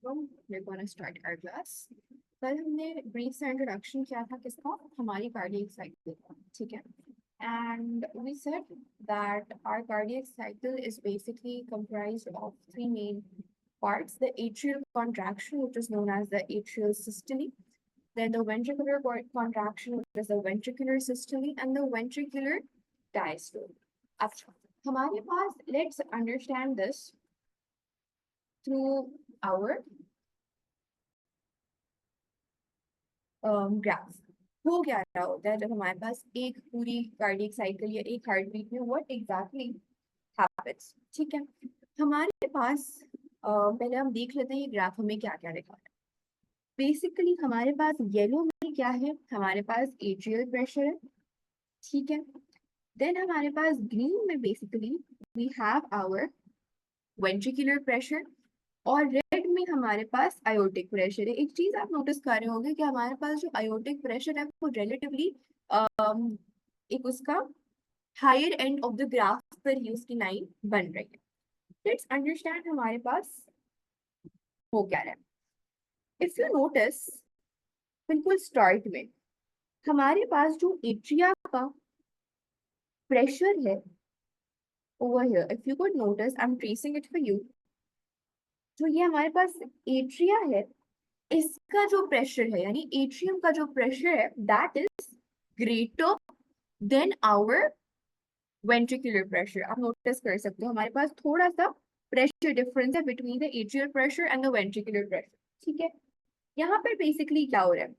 welcome. We're gonna start our class. कल हमने brief सा इंट्रोडक्शन किया था किसका हमारी कार्डियक साइकिल का, ठीक है. And we said that our cardiac cycle is basically comprised of three main parts: the atrial contraction, which is known as the atrial systole, then the ventricular contraction, which is the ventricular systole, and the ventricular diastole. अच्छा, हमारे पास, let's understand this through our graph. हो क्या रहा होता है जब हमारे पास एक पूरी कार्डियक साइकिल या एक हार्ट बीट में व्हाट एग्जैक्टली हैपेंस, ठीक है. हमारे पास पहले हम देख लेते हैं ये ग्राफ हमें क्या क्या दिखा रहा है. बेसिकली हमारे पास येलो में क्या है, हमारे पास एट्रियल प्रेशर है, ठीक है. देन हमारे पास ग्रीन में basically we have our ventricular pressure, और रेड में हमारे पास आयोटिक प्रेशर है. एक चीज आप नोटिस कर रहे होंगे कि हमारे पास जो आयोटिक प्रेशर है वो रिलेटिवली एक उसका higher end of the graph पर ही उसकी लाइन बन रही है. लेट्स अंडरस्टैंड हमारे पास हो क्या रहा है. इफ यू नोटिस बिल्कुल स्टार्ट में हमारे पास जो एट्रिया का प्रेशर है over here, if you could notice, I am tracing it for you. जो ये हमारे पास एट्रिया है, इसका जो प्रेशर है यानी एट्रियम का जो प्रेशर है that is greater than our ventricular pressure. आप नोटिस कर सकते हो हमारे पास थोड़ा सा प्रेशर डिफरेंस है between the atrial pressure and the ventricular pressure, ठीक है. यहाँ पर बेसिकली क्या हो रहा है,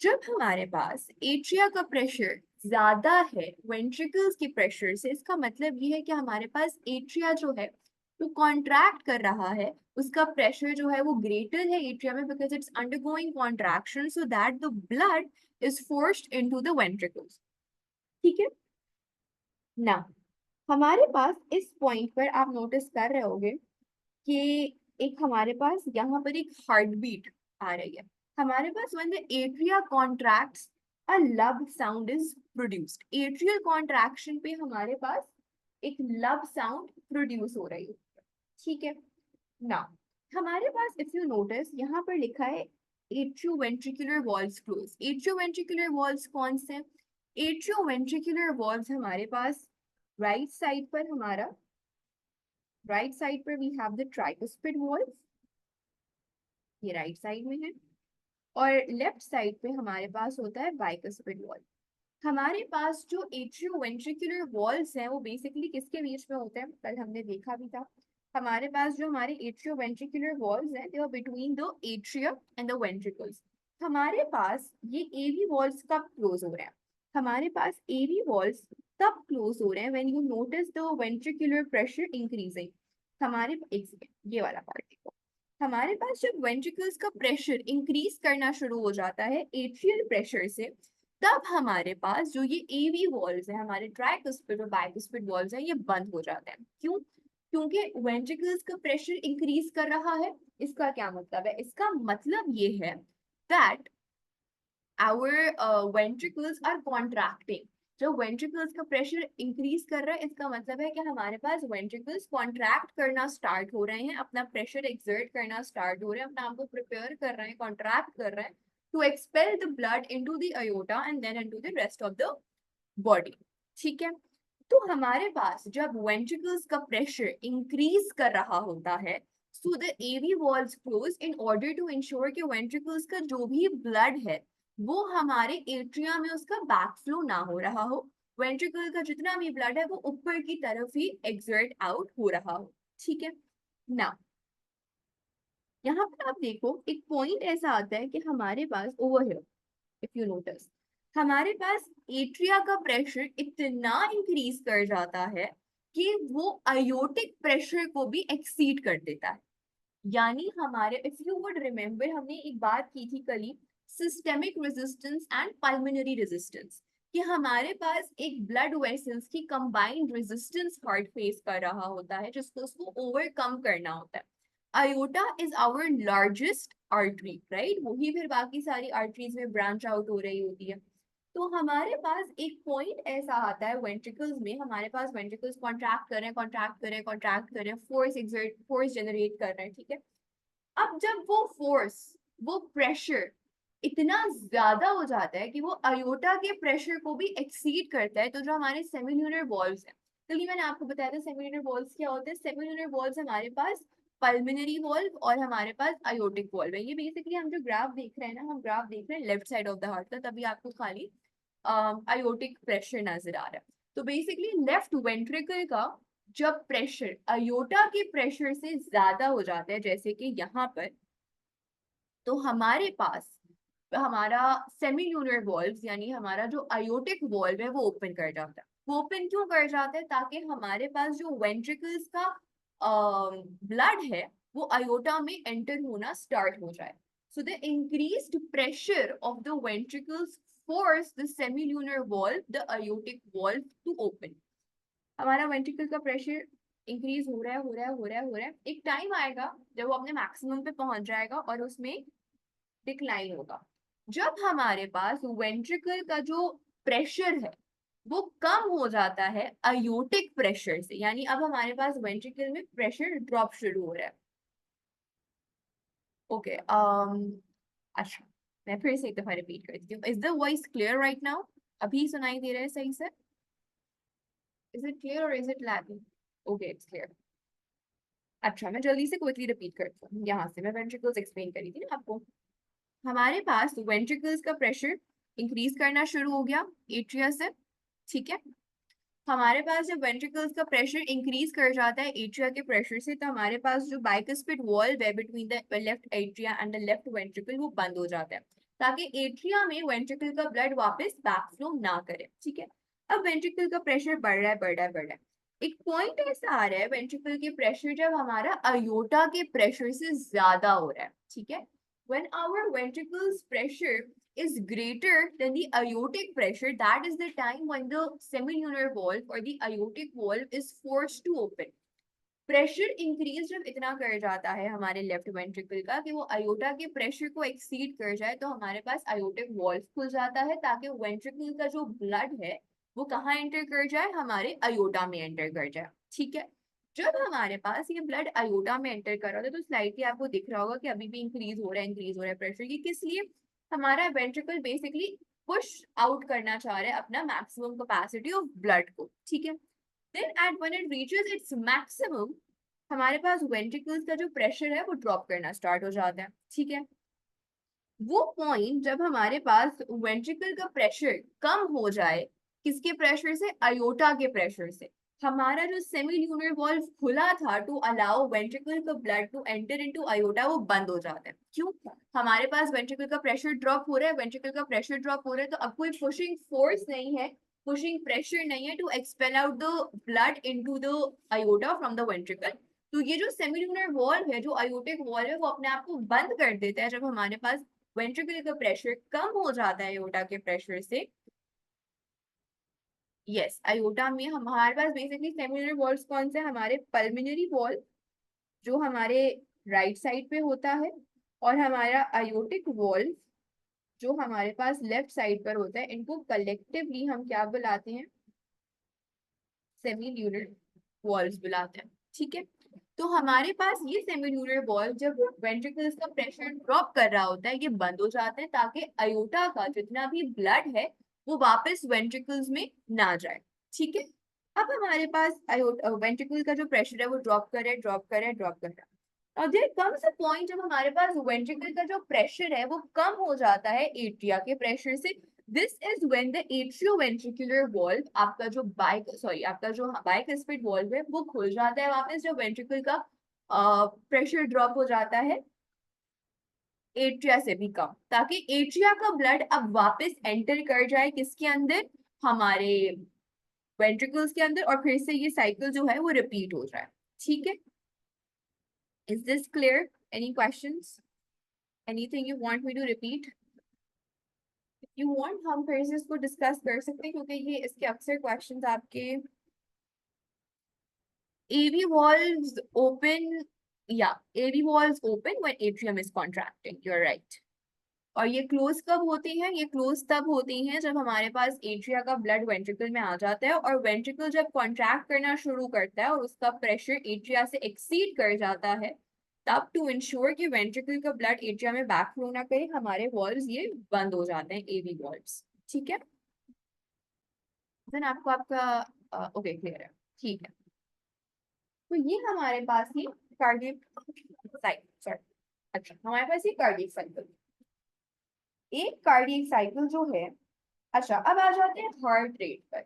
जब हमारे पास एट्रिया का प्रेशर ज्यादा है वेंट्रिकल्स के प्रेशर से, इसका मतलब ये है कि हमारे पास एट्रिया जो है वो कॉन्ट्रैक्ट कर रहा है, उसका प्रेशर जो है वो ग्रेटर है एट्रिया में, because it's undergoing contraction so that the blood is forced into the ventricles, ठीक है ना. हमारे पास इस पॉइंट पर आप नोटिस कर रहे होंगे कि एक हमारे पास यहाँ पर एक हार्ट बीट आ रही है. हमारे पास when the atria contracts a lub sound is produced. atrial contraction पे हमारे पास एक लब साउंड प्रोड्यूस हो रही है, ठीक है ना. हमारे पास इफ यू नोटिस यहाँ पर लिखा है atrioventricular walls close. Atrioventricular walls कौन से? एट्रियोवेंट्रिकुलर वॉल्स हमारे पास राइट साइड पर, हमारा राइट साइड पर वी हैव द ट्राइकुस्पिड वॉल्स, ये राइट साइड में है, और लेफ्ट साइड पे हमारे पास होता है बाइकुस्पिड वॉल. हमारे पास जो एट्रियोवेंट्रिकुलर वॉल्स हैं वो बेसिकली किसके बीच में होते हैं, कल हमने देखा भी था. हमारे पास जो हमारे एट्रियोवेंट्रिकुलर वॉल्स हैं they are between the atrium and the ventricles. हमारे पास ये एवी वॉल्स कब क्लोज हो रहे हैं, हमारे पास एवी वॉल्स तब क्लोज हो रहे हैं when you notice the ventricular pressure increasing. हमारे एक सेकेंड, ये वाला पार्ट देखो. हमारे पास जब वेंट्रिकल्स का प्रेशर इंक्रीज करना शुरू हो जाता है एट्रियल प्रेशर से, तब हमारे पास जो ये एवी वॉल्स है, हमारे ट्राइकुस्पिड और बाइकुस्पिड वॉल्स हैं, ये बंद हो जाते हैं. क्यों? क्योंकि वेंट्रिकल्स का प्रेशर इंक्रीज कर रहा है. इसका क्या मतलब है? इसका मतलब ये है that our ventricles are contracting. जो वेंट्रिकल्स का प्रेशर इंक्रीज कर रहा है, इसका मतलब है कि हमारे पास वेंट्रिकल्स कॉन्ट्रैक्ट करना स्टार्ट हो रहे हैं, अपना प्रेशर एक्सर्ट करना स्टार्ट हो रहे हैं, अपने आप को प्रिपेयर कर रहे हैं, कॉन्ट्रैक्ट कर रहे हैं to expel the blood into the aorta and then into the rest of the body, ठीक है. तो हमारे पास जब वेंट्रिकल्स का प्रेशर इंक्रीज कर रहा होता है, so the AV walls close in order to ensure कि वेंट्रिकल्स का जो भी ब्लड है वो हमारे एट्रिया में उसका बैकफ्लो ना हो रहा हो, वेंट्रिकल का जितना भी ब्लड है वो ऊपर की तरफ ही एक्सर्ट आउट हो रहा हो, ठीक है ना. यहाँ पर आप देखो एक पॉइंट ऐसा आता है कि हमारे पास over here if you notice हमारे पास एट्रिया का प्रेशर इतना इंक्रीज कर जाता है कि वो आयोटिक प्रेशर को भी एक्सीड कर देता है. यानी हमारे, इफ यू वुड रिमेम्बर, हमने एक बात की थी कल, systemic resistance and pulmonary resistance, कि हमारे पास एक ब्लड वेसल्स की कंबाइंड रेजिस्टेंस हार्ट फेस कर रहा होता है जिसको उसको ओवरकम करना होता है. Aorta is our largest artery, right, वही फिर बाकी सारी आर्टरीज में ब्रांच आउट हो रही होती है. तो हमारे पास एक पॉइंट ऐसा आता है वेंट्रिकल्स में, हमारे पास वेंट्रिकल्स कॉन्ट्रैक्ट कर रहे हैं, कॉन्ट्रैक्ट कर रहे हैं, कॉन्ट्रैक्ट कर रहे हैं, फोर्स जनरेट कर रहे हैं, ठीक है. अब जब वो फोर्स, वो प्रेशर इतना ज्यादा हो जाता है कि वो अयोटा के प्रेशर को भी एक्सीड करता है, तो जो हमारे सेमिल्यूनर वॉल्व्स हैं, क्योंकि मैंने आपको बताया था सेमिल्यूनर वॉल्व्स क्या होते हैं। सेमिल्यूनर वॉल्व्स हमारे पास पल्मिनरी वॉल्व और हमारे पास अयोटिक वॉल्व है। ये बेसिकली हम जो ग्राफ देख रहे हैं ना, हम ग्राफ देख रहे हैं left side of the heart का, तभी आपको खाली अयोटिक प्रेशर नजर आ रहा है। तो बेसिकली लेफ्ट वेंट्रिकल का जब प्रेशर अयोटा के प्रेशर से ज्यादा हो जाता है, जैसे कि यहाँ पर, तो हमारे पास हमारा सेमील्यूनर वॉल्व यानी हमारा जो अयोटिक वॉल्व है वो ओपन कर जाता है। वो ओपन क्यों कर जाता है? ताकि हमारे पास जो वेंट्रिकल्स का ब्लड है वो अयोटा में एंटर होना स्टार्ट हो जाए। So the increased pressure of the ventricles force the semilunar valve, the aortic valve to open। हमारा वेंट्रिकल का प्रेशर इंक्रीज हो रहा है, हो रहा है, हो रहा है, हो रहा है। एक टाइम आएगा जब वो अपने मैक्सिमम पे पहुंच जाएगा और उसमें डिक्लाइन होगा। जब हमारे पास वेंट्रिकल का जो प्रेशर है वो कम हो जाता है अयोटिक प्रेशर से, यानी अब हमारे पास वेंट्रिकल में प्रेशर ड्रॉप शुरू हो रहा है। ओके अच्छा, मैं फिर से एक दफा रिपीट करती हूँ। Is the voice clear right now? अभी सुनाई दे रहा है सही से? इज इट क्लियर और is it lagging? Okay, it's clear. अच्छा, मैं जल्दी से क्विकली रिपीट करती हूँ। यहाँ से मैं वेंट्रिकल्स एक्सप्लेन करी थी ना आपको। हमारे पास वेंट्रिकल्स का प्रेशर इंक्रीज करना शुरू हो गया एट्रिया से, ठीक है। हमारे पास जब वेंट्रिकल्स का प्रेशर इंक्रीज कर जाता है एट्रिया के प्रेशर से, तो हमारे पास जो बाइकस्पिड वॉल्व है between the left atria and the left ventricle वो बंद हो जाता है, ताकि एट्रिया में वेंट्रिकल का ब्लड वापस बैकफ्लो ना करे, ठीक है। अब वेंट्रिकल का प्रेशर बढ़ रहा है, बढ़ रहा है, बढ़ रहा है। एक पॉइंट ऐसा आ रहा है वेंट्रिकल के प्रेशर जब हमारा अयोटा के प्रेशर से ज्यादा हो रहा है, ठीक है। when our ventricles pressure is greater than the aortic pressure, that is the time when the semilunar valve or the aortic valve is forced to open। Pressure increase जब इतना कर जाता है हमारे लेफ्ट वेंट्रिकल का कि वो अयोटा के प्रेशर को एक्सीड कर जाए, तो हमारे पास अयोटिक वॉल्व खुल जाता है, ताकि वेंट्रिकल का जो ब्लड है वो कहाँ एंटर कर जाए? हमारे अयोटा में एंटर कर जाए, ठीक है। जब हमारे पास ये ब्लड अयोटा में एंटर कर रहा था, तो स्लाइडली आपको दिख रहा होगा कि अभी भी इंक्रीज हो रहा है, इंक्रीज हो रहा है प्रेशर। ये किस लिए? हमारा वेंट्रिकल बेसिकली पुश आउट करना चाह रहा है अपना मैक्सिमम कैपेसिटी ऑफ ब्लड को, ठीक है। Then at when it reaches its maximum, हमारे पास वेंट्रिकल्स का जो प्रेशर है वो ड्रॉप करना स्टार्ट हो जाता है, ठीक है। वो पॉइंट जब हमारे पास वेंट्रिकल का प्रेशर कम हो जाए, किसके प्रेशर से? अयोटा के प्रेशर से। हमारा जो सेमील्यूनर वॉल्व खुला था टू अलाउ वेंट्रिकल का blood to enter into aorta, वो बंद हो जाता है। क्यों? हमारे पास वेंट्रिकल का प्रेशर ड्रॉप हो रहा है, वेंट्रिकल का प्रेशर ड्रॉप हो रहा है, तो अब कोई पुशिंग फोर्स नहीं है, पुशिंग प्रेशर नहीं है to expel out the blood into the aorta from the ventricle. तो ये जो सेमिल्यूनर वॉल्व है, जो अयोटिक वॉल्व है, वो अपने आप को बंद कर देता है जब हमारे पास वेंट्रिकल का प्रेशर कम हो जाता है अयोटा के प्रेशर से। यस, अयोटा में हमारे पास बेसिकली सेमिलर वॉल्व्स कौन से? हमारे पल्मिनरी वॉल्व जो हमारे राइट साइड पे होता है, और हमारा अयोटिक वॉल्व जो हमारे पास लेफ्ट साइड पर होता है। इनको कलेक्टिवली हम क्या बुलाते हैं? सेमिल्यूनर वॉल्व्स बुलाते हैं, ठीक है। तो हमारे पास ये सेमिल्यूनर वॉल्व जब वेंट्रिकल्स का प्रेशर ड्रॉप कर रहा होता है, ये बंद हो जाते हैं, ताकि अयोटा का जितना भी ब्लड है वो वापस वेंट्रिकल्स में ना जाए, ठीक है। अब हमारे पास वेंट्रिकल का जो प्रेशर है वो ड्रॉप करे, ड्रॉप करे, ड्रॉप करे। और देयर कम्स अ पॉइंट जब हमारे पास वेंट्रिकल का जो प्रेशर है वो कम हो जाता है एट्रिया के प्रेशर से। This is when the atrioventricular valve, आपका जो आपका जो बाइकस्पिड वॉल्व है वो खुल जाता है वापस, जब वेंट्रिकल का प्रेशर ड्रॉप हो जाता है एट्रिया से भी कम, ताकि एट्रिया का ब्लड अब वापस एंटर कर जाए किसके अंदर? हमारे वेंट्रिकल्स के अंदर, और फिर से ये साइकिल जो है वो रिपीट हो जाए, ठीक है। Is this clear? Any questions? Anything you want me to repeat? You want हम फिर से इसको डिस्कस कर सकते हैं, क्योंकि ये इसके अक्सर क्वेश्चंस आपके AV valves open, yeah, AV valves open when atrium is contracting. You're right. और ये क्लोज कब होती हैं? ये क्लोज तब होती हैं जब हमारे पास एट्रिया का ब्लड वेंट्रिकल में आ जाता है, और वेंट्रिकल जब कॉन्ट्रैक्ट करना शुरू करता है और उसका प्रेशर एट्रिया से एक्सीड कर जाता है, तब टू इंश्योर कि वेंट्रिकल का ब्लड एट्रियम में बैक फ्लो ना करे, हमारे वॉल्व्स ये बंद हो जाते हैं, एवी वॉल्व्स। ठीक है, देन आपको आपका ओके क्लियर है। ठीक है, तो ये हमारे पास ही कार्डियक साइकिल, सॉरी, अच्छा हमारे पास ये कार्डियक साइकिल, एक कार्डियक साइकिल जो है। अच्छा अब आ जाते हैं हार्ट रेट पर।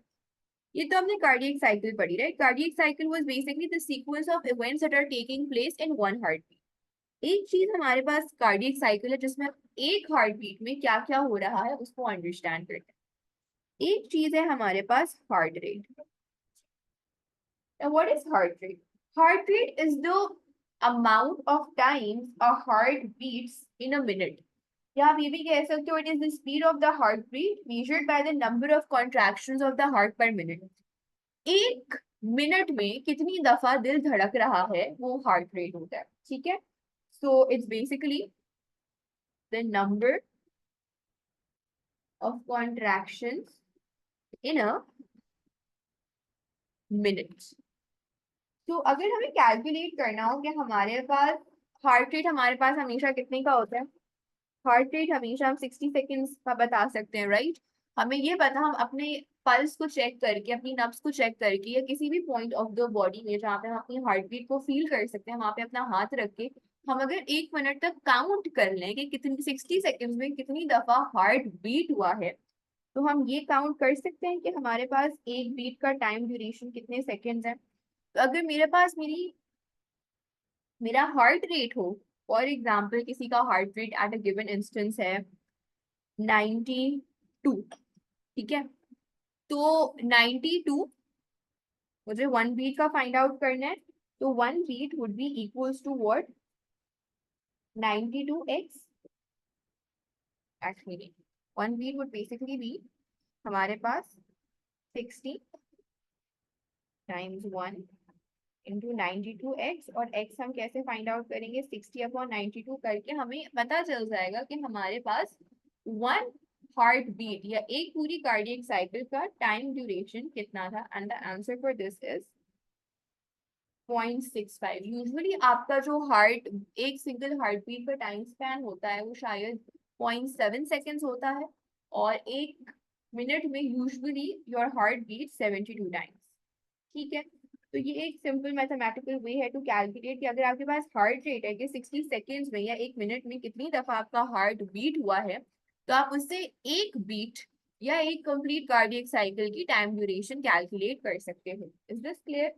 ये तो हमने कार्डियक साइकिल पढ़ी, right? Cardiac cycle was basically the sequence of events that are taking place in one heart beat. एक चीज हमारे पास कार्डियक साइकिल है जिसमें एक हार्ट बीट में क्या क्या हो रहा है उसको अंडरस्टैंड करते हैं। एक चीज है हमारे पास heart rate. What is heart rate? Heart rate is the amount of times a heart beats in a minute, या आप ये भी कह सकते हो it is the speed of the heart beat measured by the number of contractions of the heart per minute. एक minute में कितनी दफा दिल धड़क रहा है वो हार्ट रेट होता है। ठीक है, so it's basically the number of contractions in a minute. तो अगर हमें कैलकुलेट करना हो कि हमारे पास हार्ट रेट हमारे पास हमेशा कितने का होता है, हार्ट रेट हमेशा हम 60 सेकेंड्स का बता सकते हैं, राइट? हमें ये पता, हम अपने पल्स को चेक करके, अपनी नब्स को चेक करके, या किसी भी पॉइंट ऑफ द बॉडी में जहाँ पे हम अपनी हार्ट बीट को फील कर सकते हैं, वहां पे अपना हाथ रख के हम अगर 1 मिनट तक काउंट कर लें कि कितनी 60 सेकेंड्स में कितनी दफा हार्ट बीट हुआ है, तो हम ये काउंट कर सकते हैं कि हमारे पास एक बीट का टाइम ड्यूरेशन कितने सेकेंड्स है। तो अगर मेरे पास मेरा हार्ट रेट हो, फॉर एग्जाम्पल किसी का heart rate at a given instance है 92, ठीक है, तो 92 मुझे 1 बीट का फाइंड आउट करना है, तो 1 beat would be equals to what, 92x actually 1 beat would basically be हमारे पास 60 टाइम्स 1 इंटू 92x, और x हम कैसे फाइंड आउट करेंगे, 60/92 करके हमें पता चल जाएगा कि हमारे पास 1 हार्ट बीट या एक पूरी कार्डियक साइकिल का टाइम ड्यूरेशन कितना था, and the answer for this is 0.65। Usually आपका जो हार्ट, एक सिंगल हार्ट बीट का टाइम स्पैन होता है वो शायद 0.7 सेकेंड्स होता है, और एक मिनट में usually your heart beat 72 times. ठीक है, तो ये एक सिंपल मैथमेटिकल वे है टू कैलकुलेट कि अगर आपके पास हार्ट रेट है कि 60 सेकेंड्स में या एक मिनट में कितनी दफा आपका हार्ट बीट हुआ है, तो आप उससे एक बीट या एक कंप्लीट कार्डियक साइकिल की टाइम ड्यूरेशन कैलकुलेट कर सकते हो। Is this clear?